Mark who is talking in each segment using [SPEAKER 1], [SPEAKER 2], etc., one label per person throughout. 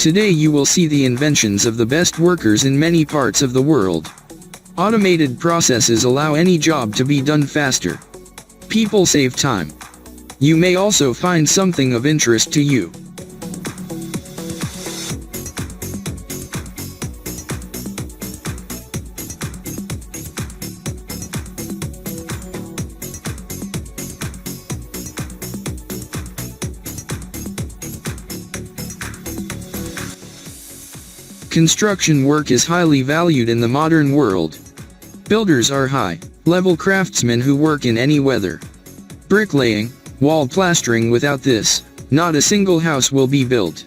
[SPEAKER 1] Today you will see the inventions of the best workers in many parts of the world. Automated processes allow any job to be done faster. People save time. You may also find something of interest to you. Construction work is highly valued in the modern world. Builders are high-level craftsmen who work in any weather. Bricklaying, wall plastering. Without this, not a single house will be built.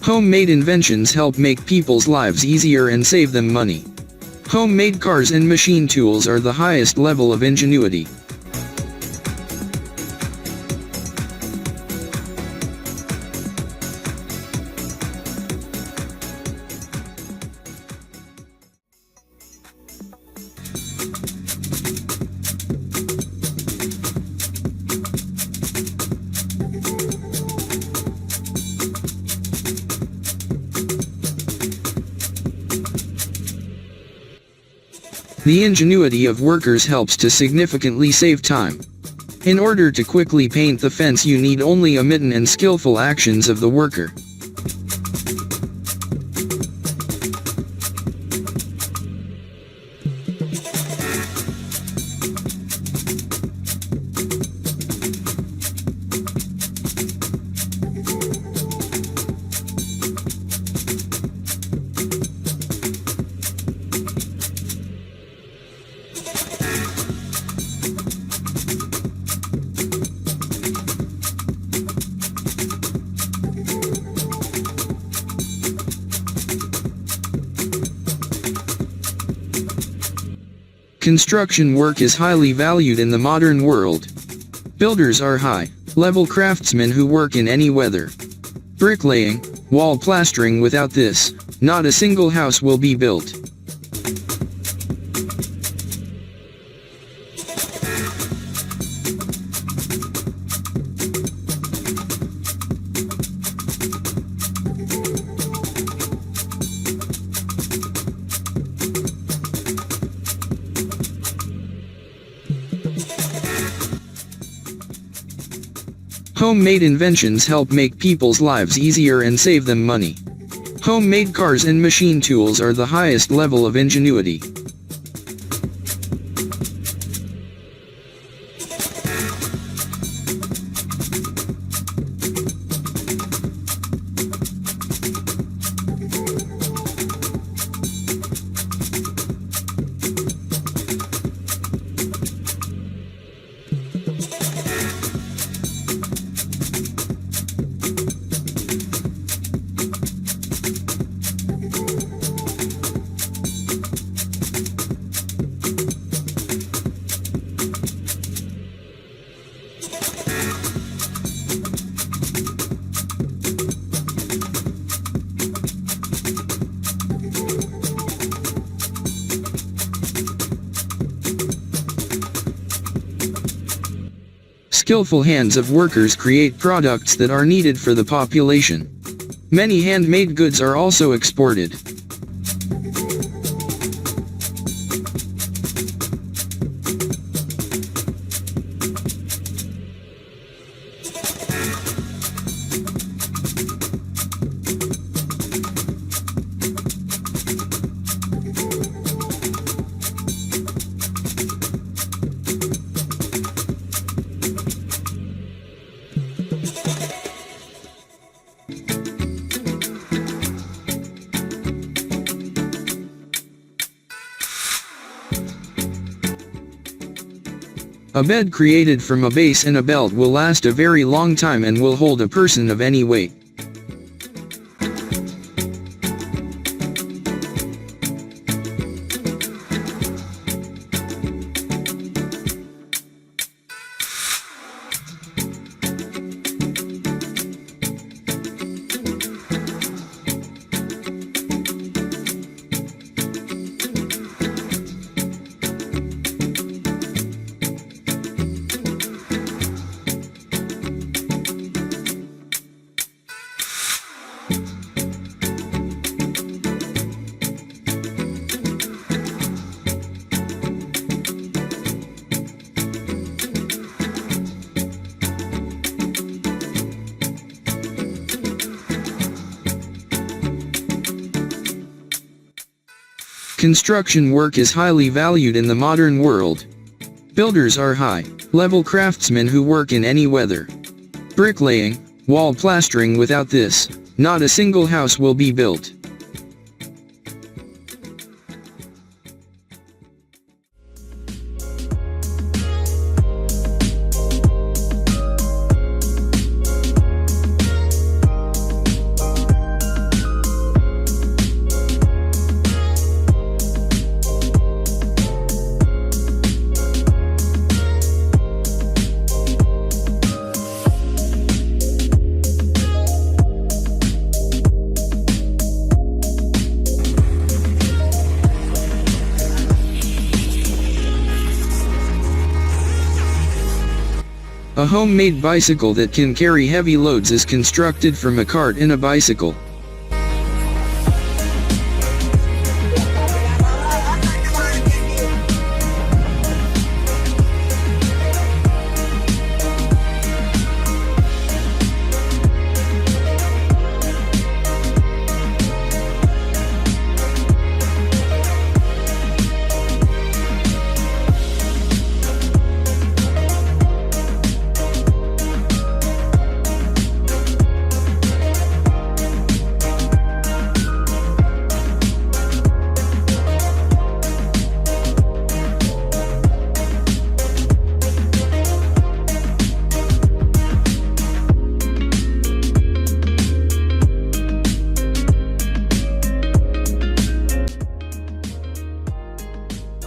[SPEAKER 1] Homemade inventions help make people's lives easier and save them money. Homemade cars and machine tools are the highest level of ingenuity. The ingenuity of workers helps to significantly save time. In order to quickly paint the fence, you need only a mitten and skillful actions of the worker. Construction work is highly valued in the modern world. Builders are high-level craftsmen who work in any weather. Bricklaying, wall plastering. Without this, not a single house will be built. Homemade inventions help make people's lives easier and save them money. Homemade cars and machine tools are the highest level of ingenuity. Skillful hands of workers create products that are needed for the population. Many handmade goods are also exported. A bed created from a base and a belt will last a very long time and will hold a person of any weight. Construction work is highly valued in the modern world. Builders are high-level craftsmen who work in any weather. Bricklaying, wall plastering, without this, not a single house will be built. A homemade bicycle that can carry heavy loads is constructed from a cart in a bicycle.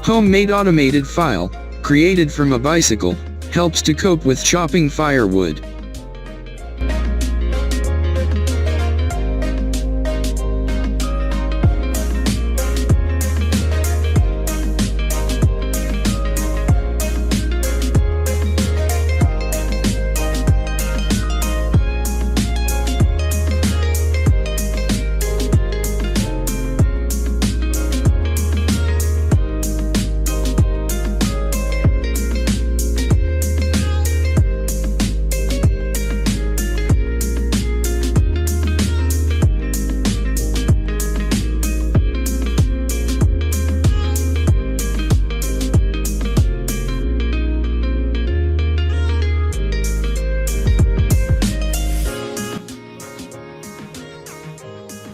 [SPEAKER 1] Homemade automated file, created from a bicycle, helps to cope with chopping firewood.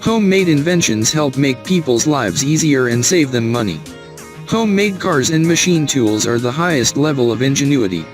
[SPEAKER 1] Homemade inventions help make people's lives easier and save them money. Homemade cars and machine tools are the highest level of ingenuity.